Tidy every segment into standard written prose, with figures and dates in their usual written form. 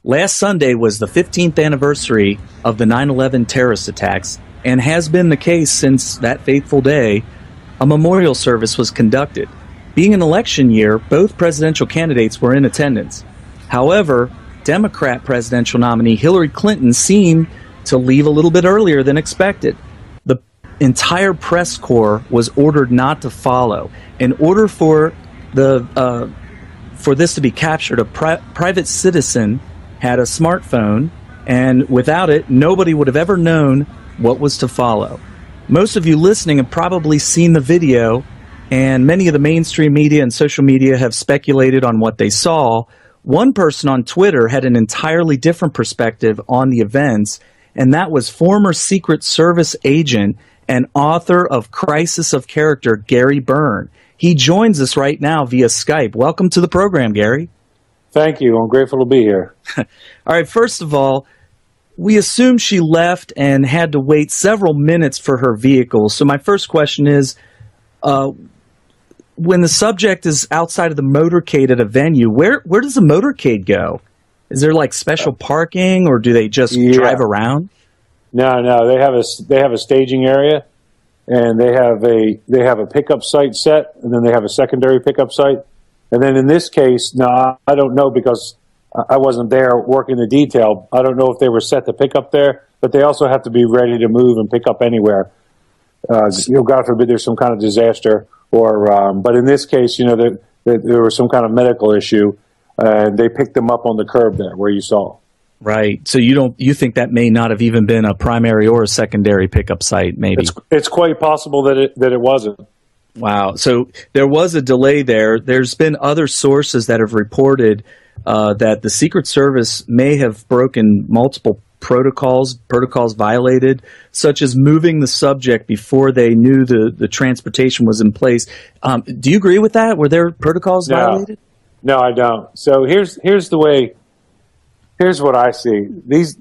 Last Sunday was the 15th anniversary of the 9/11 terrorist attacks, and has been the case since that fateful day. A memorial service was conducted. Being an election year, both presidential candidates were in attendance. However, Democrat presidential nominee Hillary Clinton seemed to leave a little bit earlier than expected. The entire press corps was ordered not to follow. In order for this to be captured, a private citizen had a smartphone, and without it, nobody would have ever known what was to follow. Most of you listening have probably seen the video, and many of the mainstream media and social media have speculated on what they saw. One person on Twitter had an entirely different perspective on the events, and that was former Secret Service agent and author of Crisis of Character, Gary Byrne. He joins us right now via Skype. Welcome to the program, Gary. Thank you. I'm grateful to be here. All right, first of all, we assume she left and had to wait several minutes for her vehicle. So my first question is, when the subject is outside of the motorcade at a venue, where does the motorcade go? Is there like special parking, or do they just drive around? No. They have a staging area, and they have a pickup site set, and then they have a secondary pickup site. And then in this case, no, I don't know because I wasn't there working the detail. I don't know if they were set to pick up there, but they also have to be ready to move and pick up anywhere. God forbid there's some kind of disaster, but in this case, there was some kind of medical issue, and they picked them up on the curb there where you saw. Right. So you think that may not have even been a primary or a secondary pickup site, maybe? It's quite possible that it wasn't. Wow. So there was a delay there. There's been other sources that have reported that the Secret Service may have broken multiple protocols violated, such as moving the subject before they knew the transportation was in place. Do you agree with that? Were there protocols violated? No, I don't. So here's what I see. These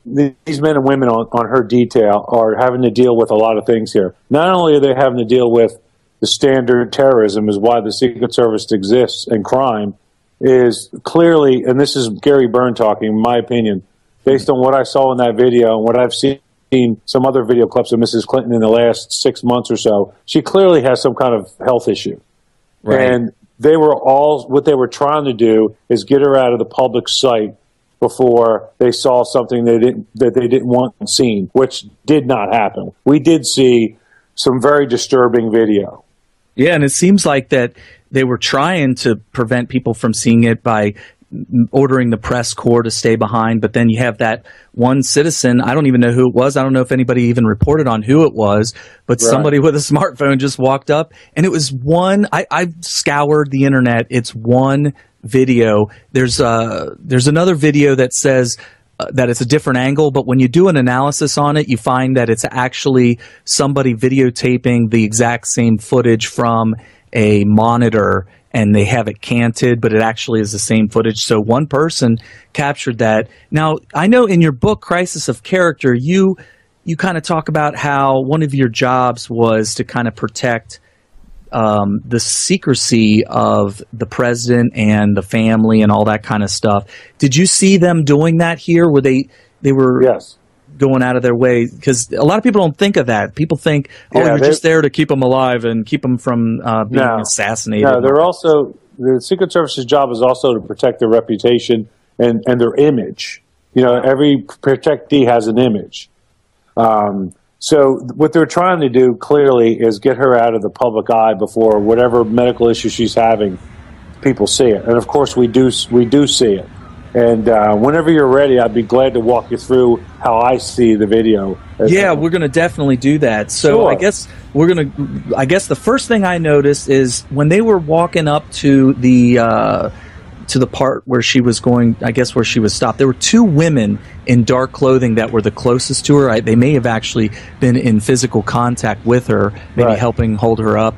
men and women on her detail are having to deal with a lot of things here. Not only are they having to deal with the standard terrorism, is why the Secret Service exists, and crime is clearly, and this is Gary Byrne talking, in my opinion, based on what I saw in that video and what I've seen some other video clips of Mrs. Clinton in the last 6 months or so, she clearly has some kind of health issue. Right. And what they were trying to do is get her out of the public sight before they saw something that they didn't want seen, which did not happen. We did see some very disturbing video. Yeah, and it seems like that they were trying to prevent people from seeing it by ordering the press corps to stay behind, but then you have that one citizen, I don't even know who it was, I don't know if anybody even reported on who it was, but somebody with a smartphone just walked up, and it was one, I've scoured the internet, it's one video. There's another video that says that it's a different angle, but when you do an analysis on it, you find that it's actually somebody videotaping the exact same footage from a monitor, and they have it canted, but it actually is the same footage. So one person captured that. Now, I know in your book, Crisis of Character, you kind of talk about how one of your jobs was to kind of protect the secrecy of the president and the family and all that kind of stuff. Did you see them doing that here? Were they were going out of their way? Because a lot of people don't think of that. People think, you're just there to keep them alive and keep them from being assassinated. No, the Secret Service's job is also to protect their reputation and their image. Every protectee has an image. So what they're trying to do clearly is get her out of the public eye before whatever medical issue she's having, people see it. And of course we do see it. And whenever you're ready, I'd be glad to walk you through how I see the video. Yeah, we're going to definitely do that. So sure. I guess the first thing I noticed is when they were walking up to the part where she was going, I guess where she was stopped, there were two women in dark clothing that were the closest to her. They may have actually been in physical contact with her, maybe helping hold her up.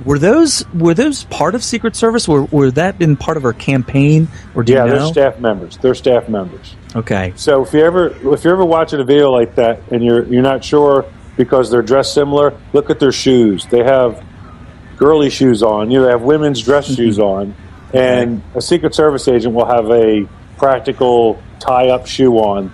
Were those part of Secret Service? Were that been part of her campaign? Or do you know? They're staff members. They're staff members. Okay. So if you're ever watching a video like that and you're not sure because they're dressed similar, look at their shoes. They have girly shoes on. They have women's dress shoes on. And a Secret Service agent will have a practical tie-up shoe on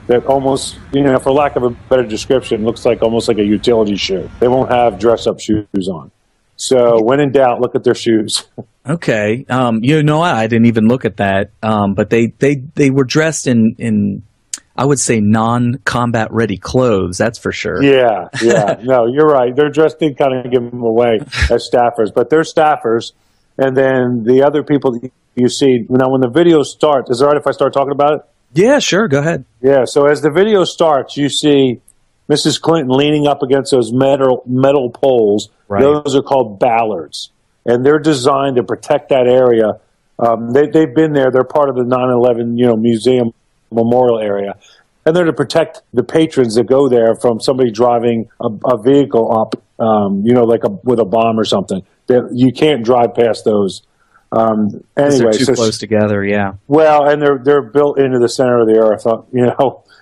that almost, for lack of a better description, looks like almost like a utility shoe. They won't have dress-up shoes on. So when in doubt, look at their shoes. Okay. I didn't even look at that. But they were dressed in I would say non-combat ready clothes. That's for sure. Yeah. No, you're right. They're dressed to kind of give them away as staffers, but they're staffers. And then the other people you see now when the video starts. Is it all right if I start talking about it? Yeah, sure. Go ahead. Yeah. So as the video starts, you see Mrs. Clinton leaning up against those metal poles. Right. Those are called ballards, and they're designed to protect that area. They've been there. They're part of the 9/11, museum memorial area, and they're to protect the patrons that go there from somebody driving a vehicle up, with a bomb or something. You can't drive past those. Anyway, they're too close together. Yeah. Well, and they're built into the center of the earth. Right.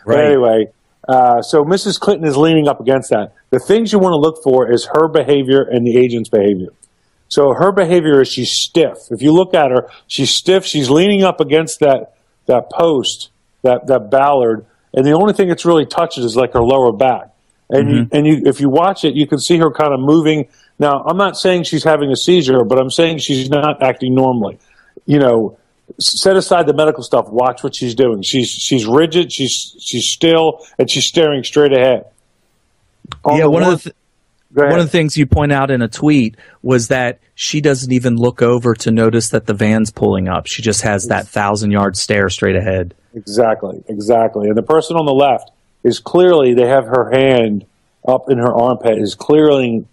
But anyway. So Mrs. Clinton is leaning up against that. The things you want to look for is her behavior and the agent's behavior. So her behavior is she's stiff. If you look at her, she's stiff. She's leaning up against that post, that ballard, and the only thing it's really touches is like her lower back. And if you watch it, you can see her kind of moving. Now, I'm not saying she's having a seizure, but I'm saying she's not acting normally. Set aside the medical stuff. Watch what she's doing. She's rigid. She's still, and she's staring straight ahead. One of the things you point out in a tweet was that she doesn't even look over to notice that the van's pulling up. She just has that 1,000-yard stare straight ahead. Exactly. And the person on the left is clearly, they have her hand up in her armpit, is clearly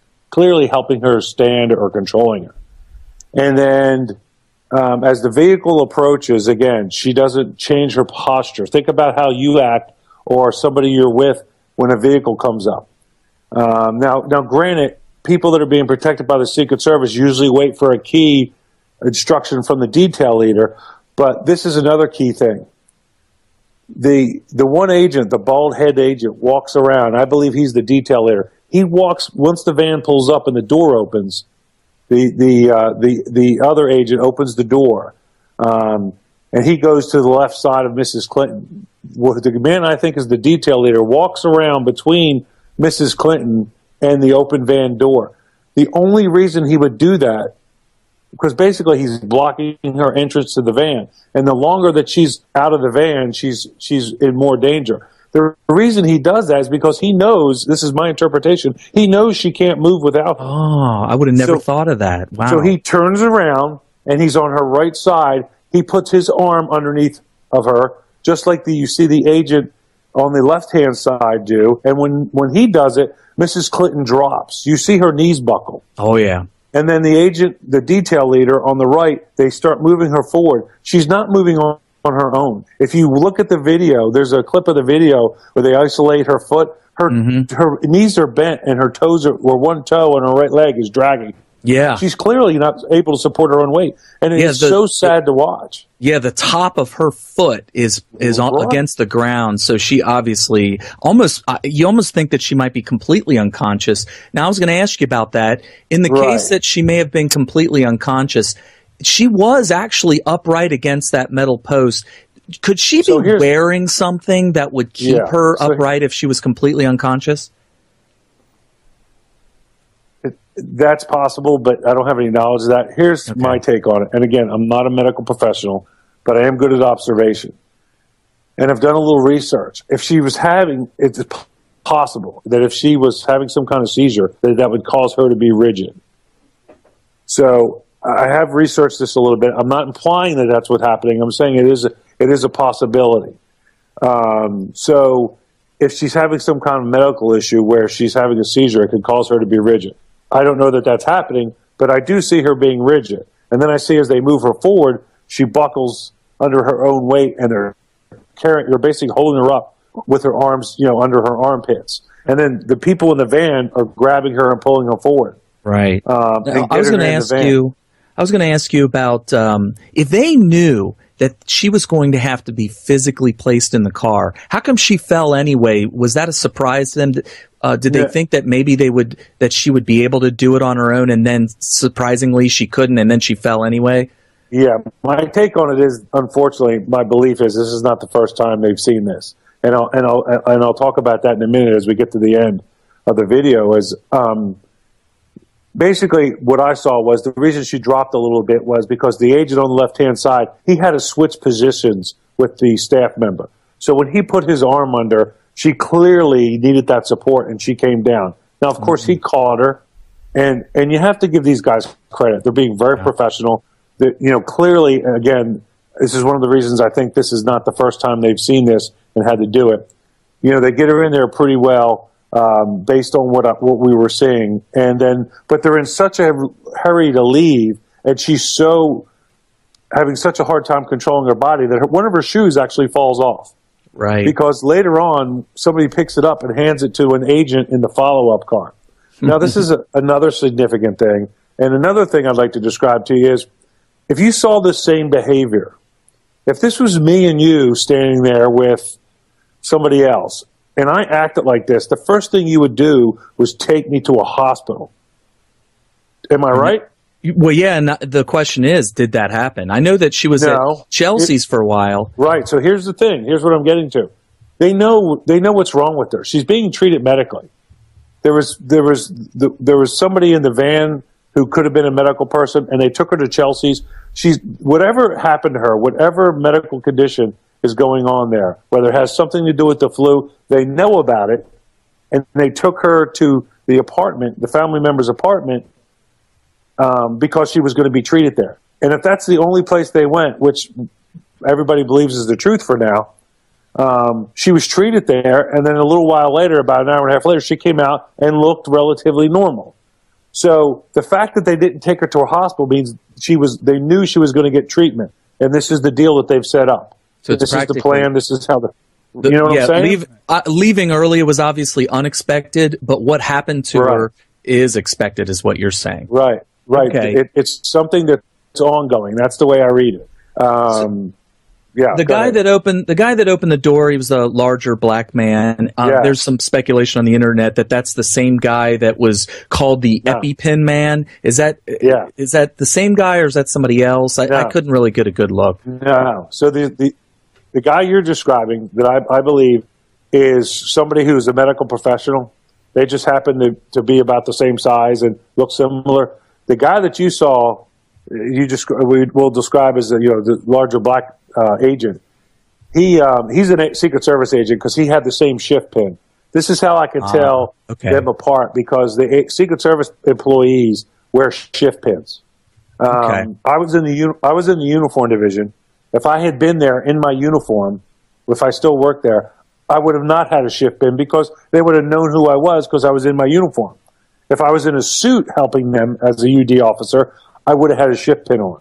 helping her stand or controlling her. And then as the vehicle approaches, again, she doesn't change her posture. Think about how you act or somebody you're with when a vehicle comes up. Now, granted, people that are being protected by the Secret Service usually wait for a key instruction from the detail leader, but this is another key thing. The one agent, the bald head agent, walks around. I believe he's the detail leader. He walks, once the van pulls up and the door opens, the other agent opens the door, and he goes to the left side of Mrs. Clinton. The man I think is the detail leader walks around between Mrs. Clinton and the open van door. The only reason he would do that, because basically he's blocking her entrance to the van, and the longer that she's out of the van, she's in more danger. The reason he does that is because he knows, this is my interpretation, he knows she can't move without her. Oh, I would have never thought of that. Wow. So he turns around, and he's on her right side. He puts his arm underneath of her, just like you see the agent on the left-hand side do. And when he does it, Mrs. Clinton drops. You see her knees buckle. Oh, yeah. And then the agent, the detail leader on the right, they start moving her forward. She's not moving on her own. If you look at the video, there's a clip of the video where they isolate her foot. Her knees are bent and her toes or one toe on her right leg is dragging. Yeah. She's clearly not able to support her own weight. And it's so sad to watch. Yeah, the top of her foot is against the ground, so she obviously you almost think that she might be completely unconscious. Now, I was going to ask you about that. In the case that she may have been completely unconscious, she was actually upright against that metal post. Could she be wearing something that would keep her upright if she was completely unconscious? That's possible, but I don't have any knowledge of that. Here's my take on it. And again, I'm not a medical professional, but I am good at observation. And I've done a little research. If she was it's possible that if she was having some kind of seizure, that would cause her to be rigid. So I have researched this a little bit. I'm not implying that that's what's happening. I'm saying it is a possibility. So if she's having some kind of medical issue where she's having a seizure, it could cause her to be rigid. I don't know that that's happening, but I do see her being rigid. And then I see as they move her forward, she buckles under her own weight, and they're basically holding her up with her arms, under her armpits. And then the people in the van are grabbing her and pulling her forward. Right. I was going to ask you about if they knew that she was going to have to be physically placed in the car. How come she fell anyway? Was that a surprise to them? Did they think that maybe that she would be able to do it on her own, and then surprisingly she couldn't, and then she fell anyway? Yeah, my take on it is, unfortunately, my belief is this is not the first time they've seen this, and I'll talk about that in a minute as we get to the end of the video. Is basically what I saw was the reason she dropped a little bit was because the agent on the left-hand side, he had to switch positions with the staff member. So when he put his arm under, she clearly needed that support, and she came down. Now, of course, he caught her, and you have to give these guys credit. They're being very professional. Clearly, again, this is one of the reasons I think this is not the first time they've seen this and had to do it. They get her in there pretty well based on what we were seeing, but they're in such a hurry to leave, and she's having such a hard time controlling her body that one of her shoes actually falls off. Right. Because later on, somebody picks it up and hands it to an agent in the follow-up car. Now, this is another significant thing. And another thing I'd like to describe to you is, if you saw this same behavior, if this was me and you standing there with somebody else, and I acted like this, the first thing you would do was take me to a hospital. Am I right? Well, yeah, and the question is, did that happen? I know that she was at Chelsea's for a while. Right. So here's the thing. Here's what I'm getting to. They know what's wrong with her. She's being treated medically. There was somebody in the van who could have been a medical person, and they took her to Chelsea's. Whatever happened to her, whatever medical condition is going on there, whether it has something to do with the flu, they know about it, and they took her to the apartment, the family member's apartment, because she was going to be treated there. And if that's the only place they went, which everybody believes is the truth for now, she was treated there, and then a little while later, about an hour and a half later, she came out and looked relatively normal. So the fact that they didn't take her to a hospital means they knew she was going to get treatment, and this is the deal that they've set up. So this is the plan. This is how you know what I'm saying? Leaving early was obviously unexpected, but what happened to her is expected, is what you're saying. Right. Okay. It's something that's ongoing. That's the way I read it. The guy that opened the door, he was a larger black man. There's some speculation on the internet that that's the same guy that was called the EpiPen man. Is that the same guy, or is that somebody else? I couldn't really get a good look. No. So the guy you're describing, that I believe is somebody who's a medical professional. They just happen to be about the same size and look similar. The guy that you saw, we'll describe as the larger black agent. He's a Secret Service agent because he had the same shift pin. This is how I can tell them apart, because the Secret Service employees wear shift pins. I was in the uniform division. If I had been there in my uniform, if I still worked there, I would have not had a shift pin because they would have known who I was because I was in my uniform. If I was in a suit helping them as a UD officer, I would have had a shift pin on.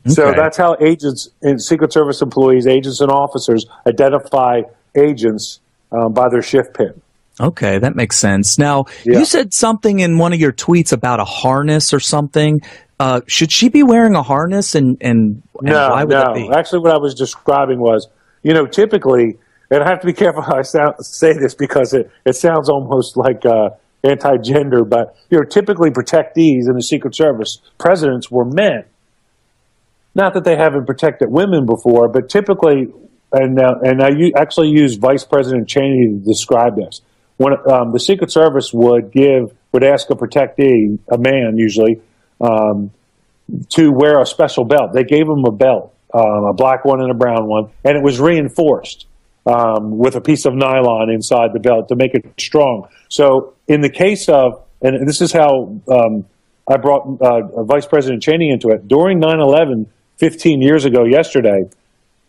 Okay. So that's how agents and Secret Service employees, agents and officers identify agents by their shift pin. Okay, that makes sense. Now, you said something in one of your tweets about a harness or something. Should she be wearing a harness, and why would that be? Actually, what I was describing was, typically, and I have to be careful how I say this because it sounds almost like anti-gender, but typically protectees in the Secret Service, presidents were men. Not that they haven't protected women before, but typically, and I actually use Vice President Cheney to describe this. When the Secret Service would ask a protectee, a man usually, to wear a special belt. They gave him a belt, a black one and a brown one, and it was reinforced with a piece of nylon inside the belt to make it strong. So in the case of, and this is how I brought Vice President Cheney into it, during 9/11, 15 years ago yesterday,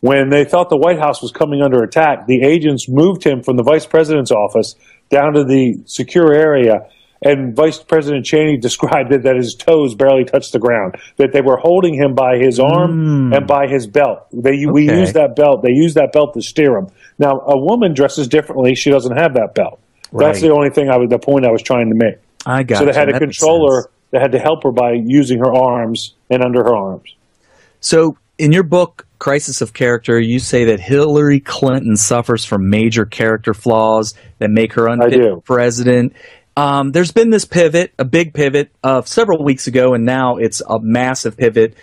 when they thought the White House was coming under attack, the agents moved him from the Vice President's office down to the secure area, and Vice President Cheney described it that his toes barely touched the ground, that they were holding him by his arm and by his belt. We used that belt. They used that belt to steer him. Now, a woman dresses differently. She doesn't have that belt. Right. That's the only thing the point I was trying to make. I got So they had to control her. They had to help her by using her arms and under her arms. So in your book, Crisis of Character, you say that Hillary Clinton suffers from major character flaws that make her unfit for president. There's been this pivot, a big pivot, several weeks ago, and now it's a massive pivot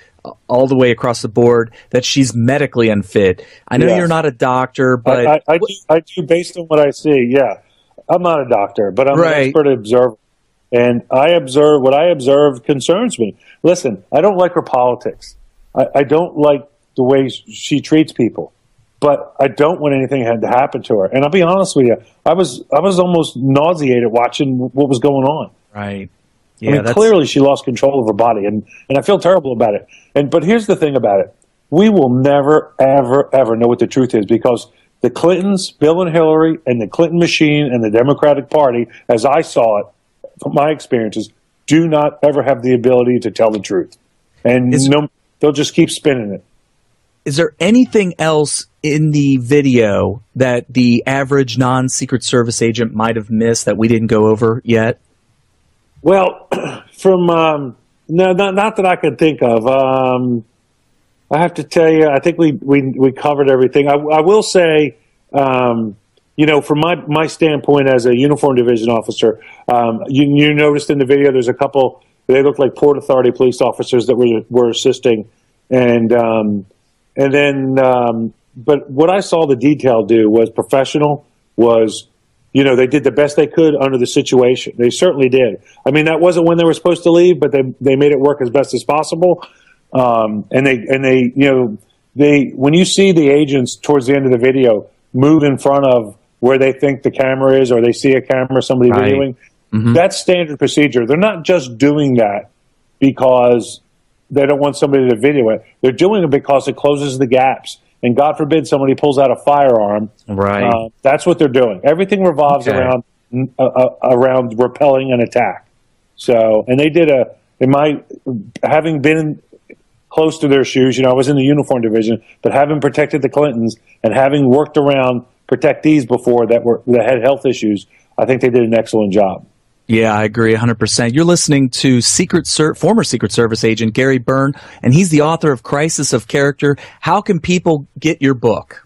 all the way across the board that she's medically unfit. I know you're not a doctor, but I do based on what I see. Yeah, I'm not a doctor, but I'm an expert observer, and I observe what I observe concerns me. Listen, I don't like her politics. I don't like the way she treats people, but I don't want anything to happen to her. And I'll be honest with you, I was almost nauseated watching what was going on. Right. Yeah, I mean, clearly she lost control of her body, and I feel terrible about it. But here's the thing about it. We will never, ever, ever know what the truth is, because the Clintons, Bill and Hillary, and the Clinton machine and the Democratic Party, as I saw it from my experiences, do not ever have the ability to tell the truth. And they'll just keep spinning it. Is there anything else in the video that the average non-Secret Service agent might have missed that we didn't go over yet? Well, from no, not that I can think of. I have to tell you, I think we covered everything. I will say, from my standpoint as a uniform division officer, you noticed in the video there's a couple. They look like Port Authority police officers that were assisting, but what I saw the detail do was professional. They did the best they could under the situation. They certainly did. I mean, that wasn't when they were supposed to leave, but they made it work as best as possible. When you see the agents towards the end of the video move in front of where they think the camera is, or they see a camera, somebody videoing, that's standard procedure. They're not just doing that because they don't want somebody to video it. They're doing it because it closes the gaps. And God forbid somebody pulls out a firearm. Right. That's what they're doing. Everything revolves around repelling an attack. So, and they did having been close to their shoes, I was in the uniform division, but having protected the Clintons and having worked around protectees before that had health issues, I think they did an excellent job. Yeah, I agree 100%. You're listening to former Secret Service agent Gary Byrne, and he's the author of Crisis of Character. How can people get your book?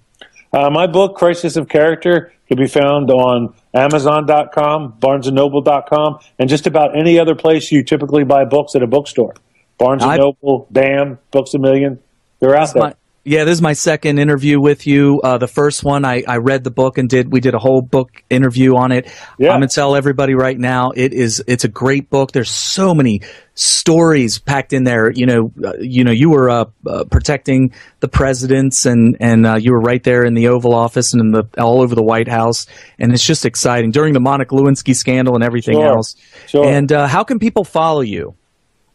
My book, Crisis of Character, can be found on Amazon.com, BarnesandNoble.com, and just about any other place you typically buy books at a bookstore. Barnes & Noble, BAM, Books A Million, they're out there. This is my second interview with you. The first one, I read the book and we did a whole book interview on it. Yeah. I'm going to tell everybody right now, it's a great book. There's so many stories packed in there. You were protecting the presidents and you were right there in the Oval Office and all over the White House. And it's just exciting during the Monica Lewinsky scandal and everything else. Sure. And how can people follow you?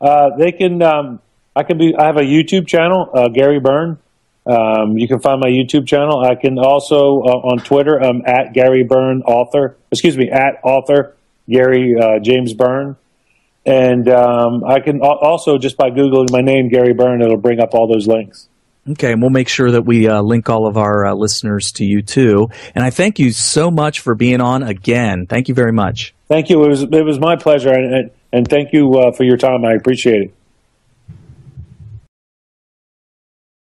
They can, I have a YouTube channel, Gary Byrne. You can find my YouTube channel. I can also, on Twitter, at Gary Byrne author, at author Gary, James Byrne. And, I can also, just by Googling my name, Gary Byrne, it'll bring up all those links. Okay, and we'll make sure that we link all of our listeners to you too. And I thank you so much for being on again. Thank you very much. Thank you. It was my pleasure, and thank you for your time. I appreciate it.